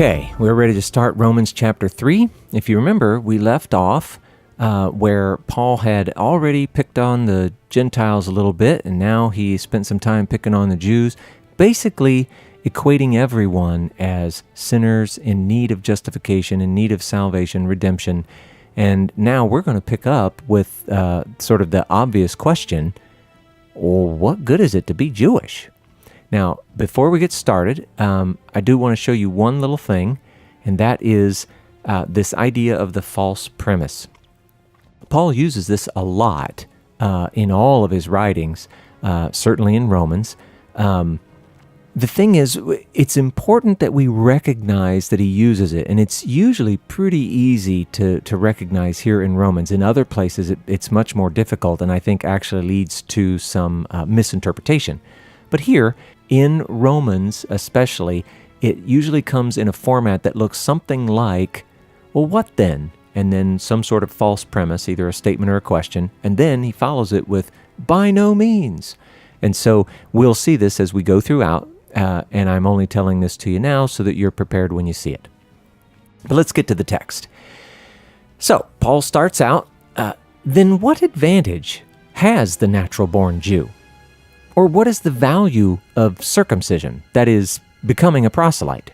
Okay, we're ready to start Romans chapter 3. If you remember, we left off where Paul had already picked on the Gentiles a little bit, and now he spent some time picking on the Jews, basically equating everyone as sinners in need of justification, in need of salvation, redemption. And now we're going to pick up with sort of the obvious question, well, what good is it to be Jewish? Now, before we get started, I do want to show you one little thing, and that is this idea of the false premise. Paul uses this a lot in all of his writings, certainly in Romans. The thing is, it's important that we recognize that he uses it, and it's usually pretty easy to recognize here in Romans. In other places, it's much more difficult, and I think actually leads to some misinterpretation. But here, in Romans especially, it usually comes in a format that looks something like, well, what then? And then some sort of false premise, either a statement or a question, and then he follows it with, by no means. And so we'll see this as we go throughout, and I'm only telling this to you now so that you're prepared when you see it. But let's get to the text. So, Paul starts out, then what advantage has the natural-born Jew? Or what is the value of circumcision, that is, becoming a proselyte?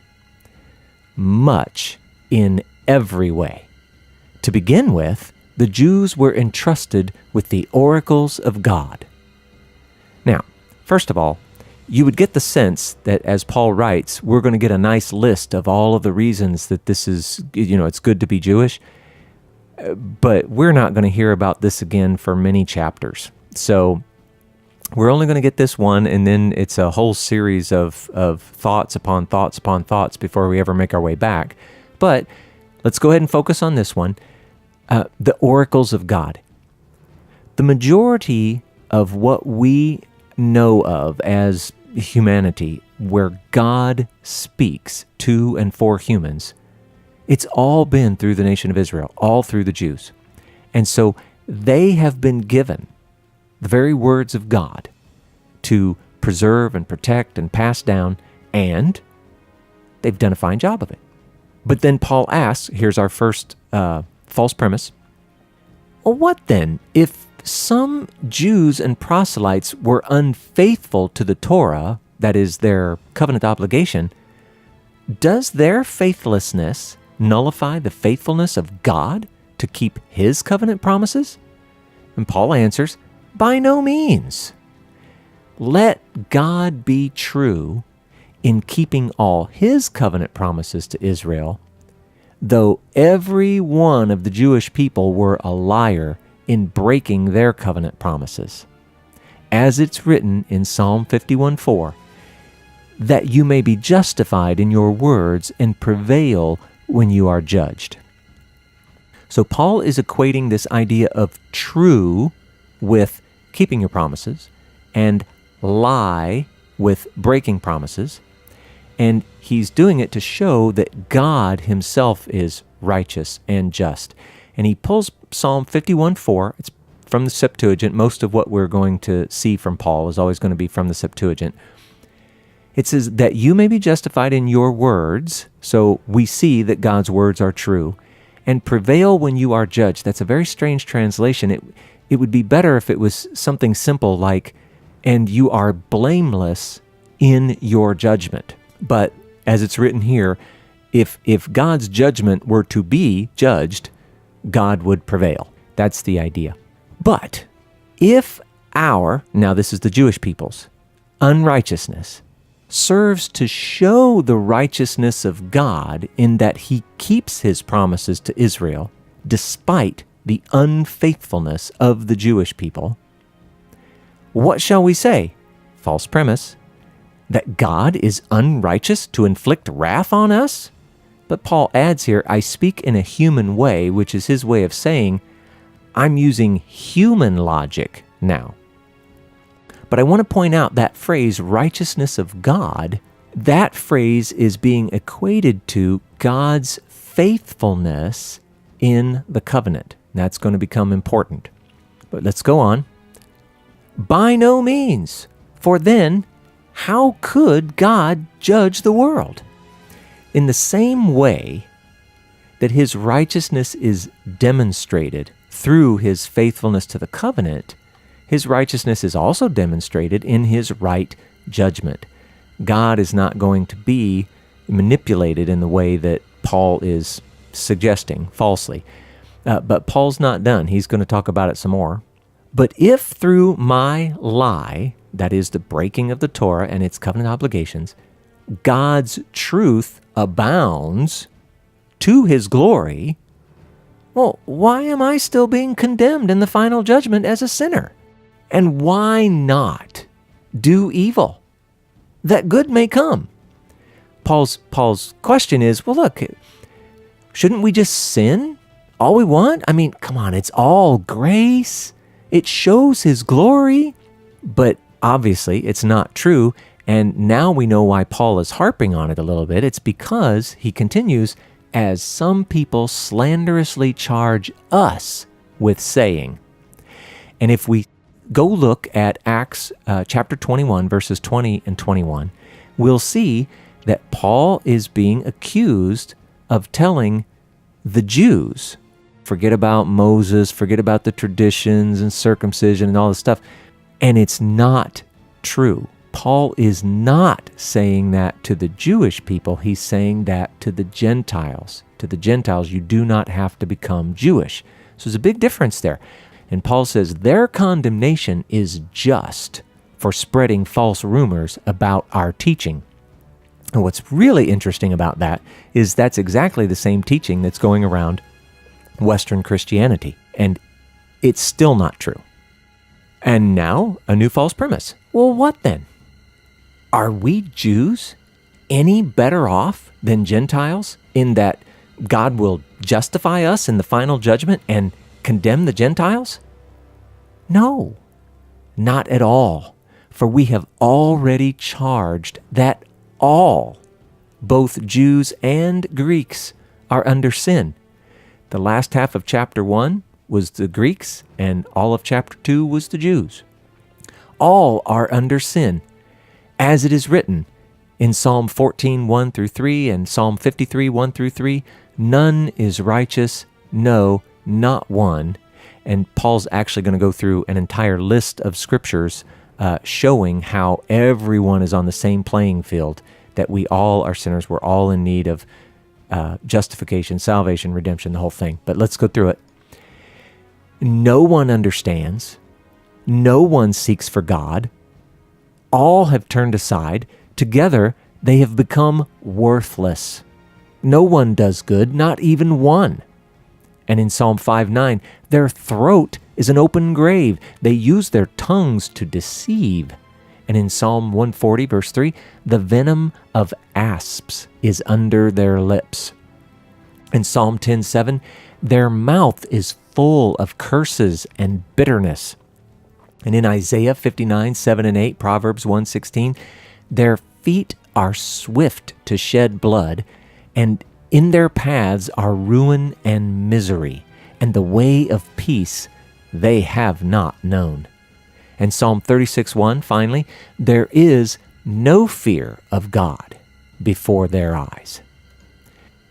Much in every way. To begin with, the Jews were entrusted with the oracles of God. Now, first of all, you would get the sense that as Paul writes, we're going to get a nice list of all of the reasons that this is, it's good to be Jewish, but we're not going to hear about this again for many chapters. So we're only going to get this one, and then it's a whole series of thoughts upon thoughts upon thoughts before we ever make our way back. But let's go ahead and focus on this one, the oracles of God. The majority of what we know of as humanity, where God speaks to and for humans, it's all been through the nation of Israel, all through the Jews. And so they have been given the very words of God to preserve and protect and pass down, and they've done a fine job of it. But then Paul asks, here's our first false premise, well, what then if some Jews and proselytes were unfaithful to the Torah, that is their covenant obligation? Does their faithlessness nullify the faithfulness of God to keep his covenant promises? And Paul answers, by no means. Let God be true in keeping all his covenant promises to Israel, though every one of the Jewish people were a liar in breaking their covenant promises. As it's written in Psalm 51:4, that you may be justified in your words and prevail when you are judged. So Paul is equating this idea of true with keeping your promises, and lie with breaking promises. And he's doing it to show that God himself is righteous and just. And he pulls Psalm 51:4. It's from the Septuagint. Most of what we're going to see from Paul is always going to be from the Septuagint. It says, that you may be justified in your words. So we see that God's words are true. And prevail when you are judged. That's a very strange translation. It would be better if it was something simple like, and you are blameless in your judgment. But as it's written here, if God's judgment were to be judged, God would prevail. That's the idea. But if now this is the Jewish people's, unrighteousness serves to show the righteousness of God in that he keeps his promises to Israel, despite the unfaithfulness of the Jewish people, what shall we say? False premise. That God is unrighteous to inflict wrath on us? But Paul adds here, I speak in a human way, which is his way of saying, I'm using human logic now. But I want to point out that phrase, righteousness of God, that phrase is being equated to God's faithfulness in the covenant. That's going to become important. But let's go on. By no means, for then how could God judge the world? In the same way that his righteousness is demonstrated through his faithfulness to the covenant, his righteousness is also demonstrated in his right judgment. God is not going to be manipulated in the way that Paul is suggesting falsely. But Paul's not done. He's going to talk about it some more. But if through my lie, that is the breaking of the Torah and its covenant obligations, God's truth abounds to his glory, well, why am I still being condemned in the final judgment as a sinner? And why not do evil, that good may come? Paul's question is, well, look, shouldn't we just sin all we want? I mean, come on, it's all grace. It shows his glory. But obviously, it's not true. And now we know why Paul is harping on it a little bit. It's because, he continues, as some people slanderously charge us with saying. And if we go look at Acts chapter 21, verses 20 and 21, we'll see that Paul is being accused of telling the Jews, forget about Moses, forget about the traditions and circumcision and all this stuff. And it's not true. Paul is not saying that to the Jewish people. He's saying that to the Gentiles. To the Gentiles, you do not have to become Jewish. So there's a big difference there. And Paul says their condemnation is just for spreading false rumors about our teaching. And what's really interesting about that is that's exactly the same teaching that's going around Western Christianity. And it's still not true. And now, a new false premise. Well, what then? Are we Jews any better off than Gentiles in that God will justify us in the final judgment and condemn the Gentiles? No, not at all. For we have already charged that all, both Jews and Greeks, are under sin. The last half of chapter 1 was the Greeks, and all of chapter 2 was the Jews. All are under sin, as it is written in Psalm 14, 1 through 3, and Psalm 53, 1 through 3, none is righteous, no, not one. And Paul's actually going to go through an entire list of scriptures showing how everyone is on the same playing field, that we all are sinners, we're all in need of justification, salvation, redemption, the whole thing. But let's go through it. No one understands. No one seeks for God. All have turned aside. Together, they have become worthless. No one does good, not even one. And in Psalm 5:9, their throat is an open grave. They use their tongues to deceive. And in Psalm 140, verse 3, the venom of asps is under their lips. In Psalm 10:7, their mouth is full of curses and bitterness. And in Isaiah 59, 7 and 8, Proverbs 1:16, their feet are swift to shed blood, and in their paths are ruin and misery, and the way of peace they have not known. And Psalm 36:1, finally, there is no fear of God before their eyes.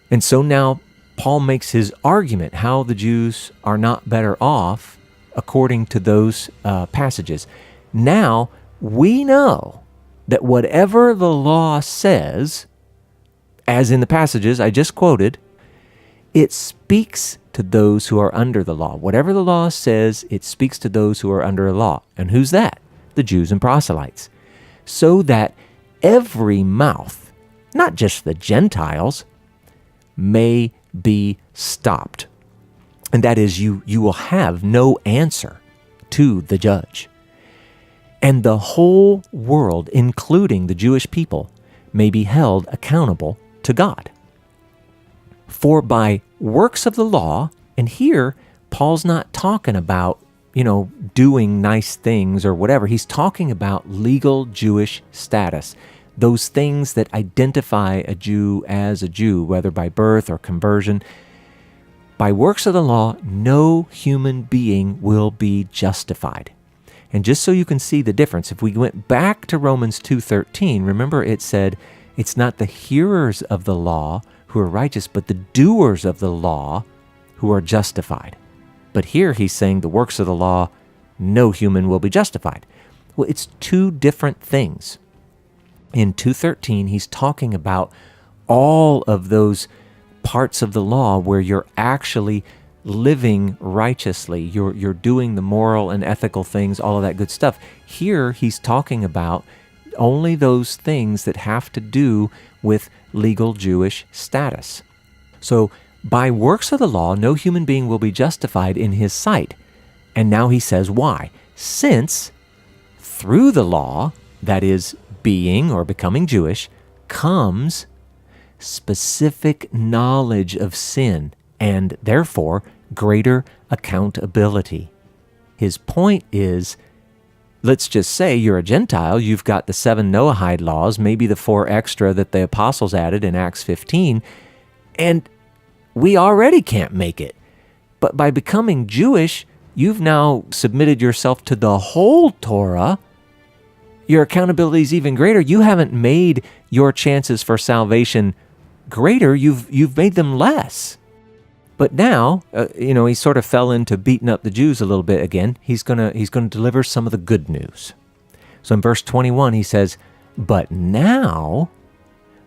And so now Paul makes his argument how the Jews are not better off according to those passages. Now we know that whatever the law says, as in the passages I just quoted, it speaks to those who are under the law. Whatever the law says, it speaks to those who are under the law. And who's that? The Jews and proselytes. So that every mouth, not just the Gentiles, may be stopped. And that is, you will have no answer to the judge. And the whole world, including the Jewish people, may be held accountable to God. For by works of the law, and here Paul's not talking about, doing nice things or whatever. He's talking about legal Jewish status. Those things that identify a Jew as a Jew, whether by birth or conversion. By works of the law, no human being will be justified. And just so you can see the difference, if we went back to Romans 2:13, remember it said, It's not the hearers of the law who are righteous, but the doers of the law who are justified. But here he's saying the works of the law, no human will be justified. Well, it's two different things. In 2:13, he's talking about all of those parts of the law where you're actually living righteously. You're doing the moral and ethical things, all of that good stuff. Here, he's talking about only those things that have to do with legal Jewish status. So, by works of the law, no human being will be justified in his sight. And now he says why. Since through the law, that is, being or becoming Jewish, comes specific knowledge of sin and therefore greater accountability. His point is, let's just say you're a Gentile, you've got the 7 Noahide laws, maybe the 4 extra that the apostles added in Acts 15, and we already can't make it. But by becoming Jewish, you've now submitted yourself to the whole Torah. Your accountability is even greater. You haven't made your chances for salvation greater. You've made them less. But now, he sort of fell into beating up the Jews a little bit again. He's gonna deliver some of the good news. So in verse 21, he says, "But now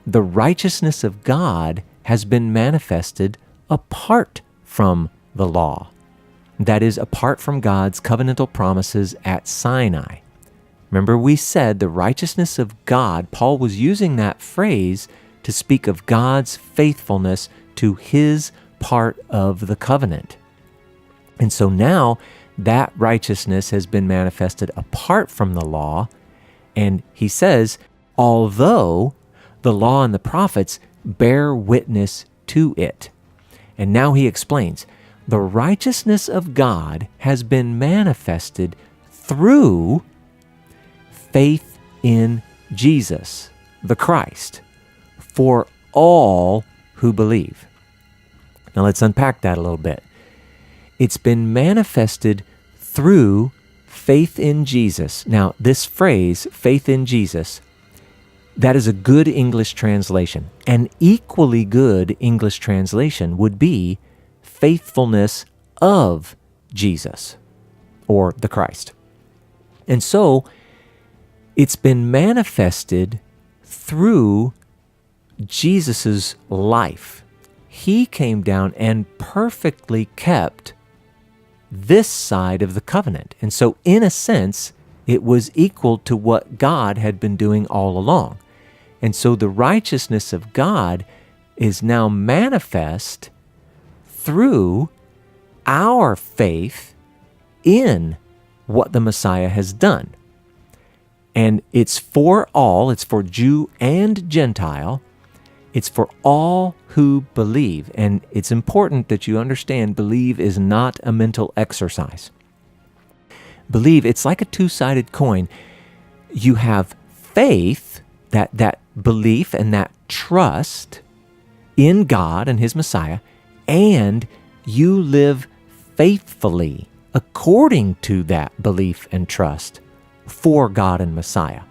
the righteousness of God has been manifested apart from the law." That is, apart from God's covenantal promises at Sinai. Remember, we said the righteousness of God, Paul was using that phrase to speak of God's faithfulness to his part of the covenant. And so now that righteousness has been manifested apart from the law, and he says, although the law and the prophets bear witness to it. And now he explains, the righteousness of God has been manifested through faith in Jesus, the Christ, for all who believe. Now let's unpack that a little bit. It's been manifested through faith in Jesus. Now, this phrase, faith in Jesus, that is a good English translation. An equally good English translation would be faithfulness of Jesus, or the Christ. And so, it's been manifested through Jesus' life. He came down and perfectly kept this side of the covenant. And so, in a sense, it was equal to what God had been doing all along. And so the righteousness of God is now manifest through our faith in what the Messiah has done. And it's for all, it's for Jew and Gentile, it's for all who believe. And it's important that you understand believe is not a mental exercise. Believe, it's like a two-sided coin. You have faith, that belief and that trust in God and his Messiah, and you live faithfully according to that belief and trust for God and Messiah.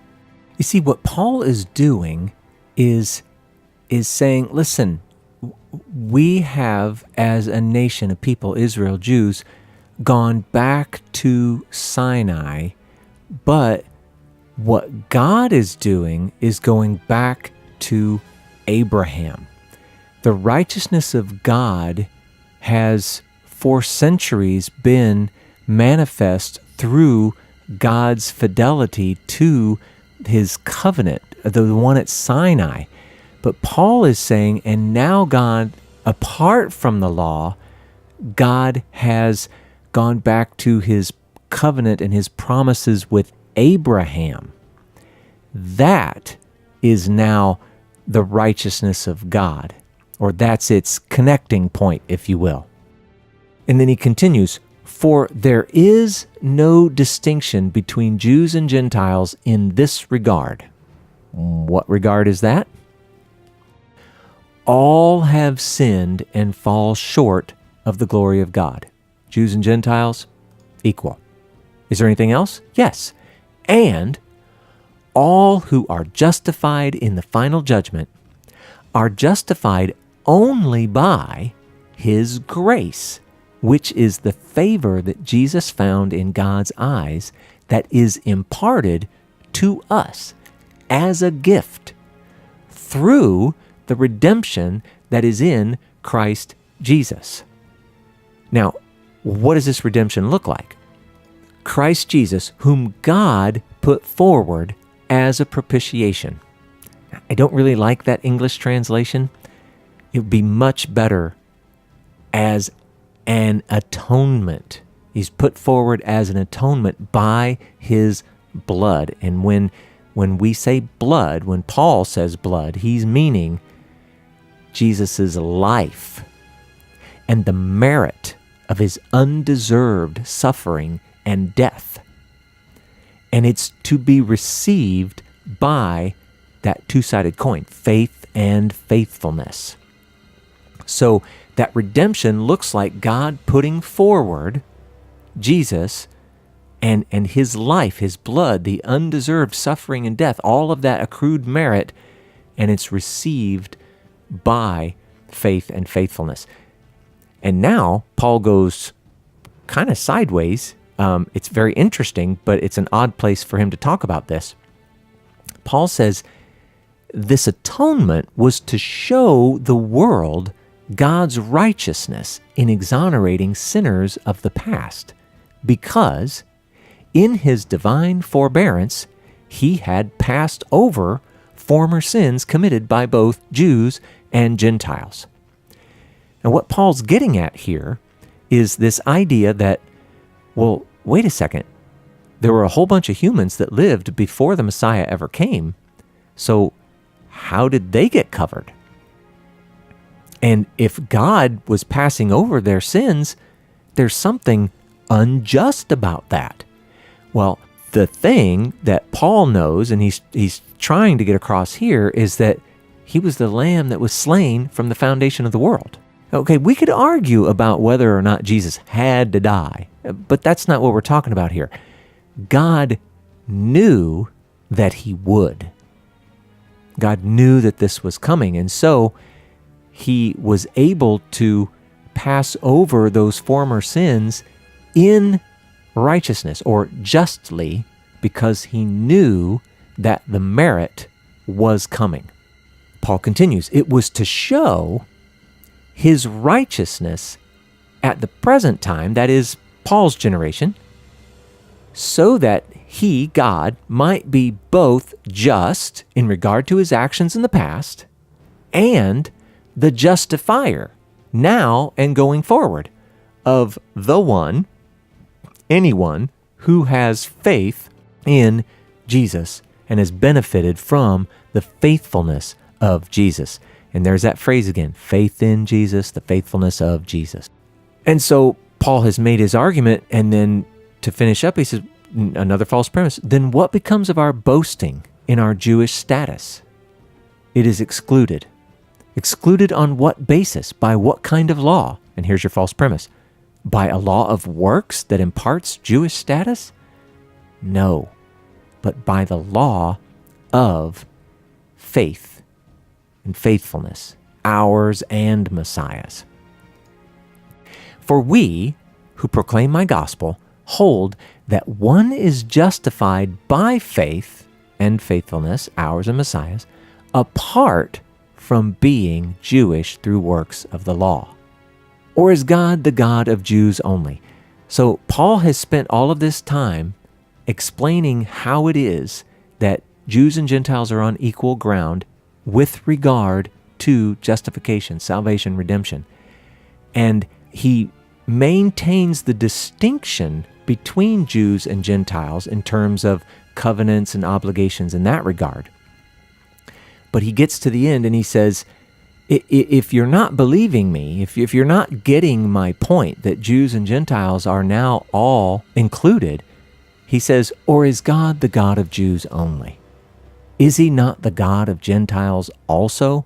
You see, what Paul is doing is saying, listen, we have, as a nation, a people, Israel, Jews, gone back to Sinai, but what God is doing is going back to Abraham. The righteousness of God has for centuries been manifest through God's fidelity to his covenant, the one at Sinai. But Paul is saying, and now God, apart from the law, God has gone back to his covenant and his promises with Abraham. That is now the righteousness of God, or that's its connecting point, if you will. And then he continues, for there is no distinction between Jews and Gentiles in this regard. What regard is that? All have sinned and fall short of the glory of God. Jews and Gentiles, equal. Is there anything else? Yes. And all who are justified in the final judgment are justified only by His grace, which is the favor that Jesus found in God's eyes that is imparted to us as a gift through the redemption that is in Christ Jesus. Now, what does this redemption look like? Christ Jesus, whom God put forward as a propitiation. I don't really like that English translation. It would be much better as an atonement. He's put forward as an atonement by His blood. And when we say blood, when Paul says blood, he's meaning Jesus' life and the merit of His undeserved suffering and death. And it's to be received by that two-sided coin, faith and faithfulness. So that redemption looks like God putting forward Jesus and His life, His blood, the undeserved suffering and death, all of that accrued merit, and it's received by faith and faithfulness. And now Paul goes kind of sideways. It's very interesting, but it's an odd place for him to talk about this. Paul says this atonement was to show the world God's righteousness in exonerating sinners of the past, because in His divine forbearance, He had passed over former sins committed by both Jews and Gentiles. Now, what Paul's getting at here is this idea that, well, wait a second, there were a whole bunch of humans that lived before the Messiah ever came, so how did they get covered? And if God was passing over their sins, there's something unjust about that. Well, the thing that Paul knows, and he's trying to get across here, is that He was the Lamb that was slain from the foundation of the world. Okay, we could argue about whether or not Jesus had to die, but that's not what we're talking about here. God knew that He would. God knew that this was coming, and so He was able to pass over those former sins in righteousness, or justly, because He knew that the merit was coming. Paul continues, it was to show His righteousness at the present time, that is, Paul's generation, so that He, God, might be both just in regard to His actions in the past and the justifier now and going forward of the one, anyone who has faith in Jesus and has benefited from the faithfulness of Jesus. And there's that phrase again, faith in Jesus, the faithfulness of Jesus. And so Paul has made his argument, and then to finish up, he says, another false premise, then what becomes of our boasting in our Jewish status? It is excluded. Excluded on what basis? By what kind of law? And here's your false premise. By a law of works that imparts Jewish status? No, but by the law of faith and faithfulness, ours and Messiah's. For we, who proclaim my gospel, hold that one is justified by faith and faithfulness, ours and Messiah's, apart from being Jewish through works of the law. Or is God the God of Jews only? So Paul has spent all of this time explaining how it is that Jews and Gentiles are on equal ground with regard to justification, salvation, redemption. And he maintains the distinction between Jews and Gentiles in terms of covenants and obligations in that regard. But he gets to the end and he says, if you're not believing me, if you're not getting my point that Jews and Gentiles are now all included, he says, or is God the God of Jews only? Is He not the God of Gentiles also?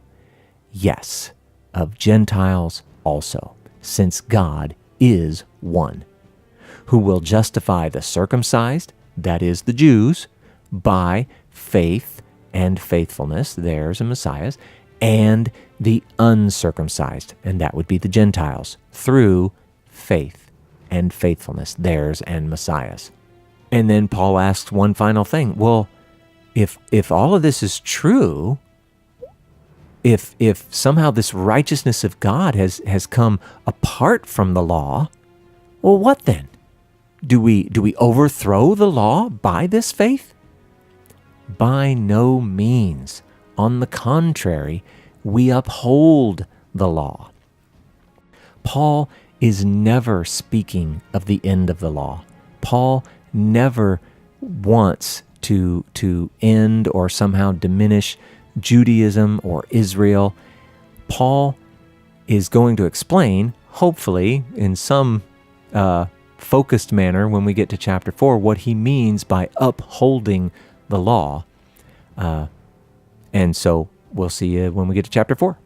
Yes, of Gentiles also, since God is one, who will justify the circumcised, that is the Jews, by faith and faithfulness, theirs and Messiah's, and the uncircumcised, and that would be the Gentiles, through faith and faithfulness, theirs and Messiah's. And then Paul asks one final thing. Well, if all of this is true, if somehow this righteousness of God has come apart from the law, well, what then? Do we overthrow the law by this faith? By no means. On the contrary, we uphold the law. Paul is never speaking of the end of the law. Paul never wants to end or somehow diminish Judaism or Israel. Paul is going to explain, hopefully in some focused manner when we get to chapter 4, what he means by upholding the law. And so we'll see you when we get to chapter 4.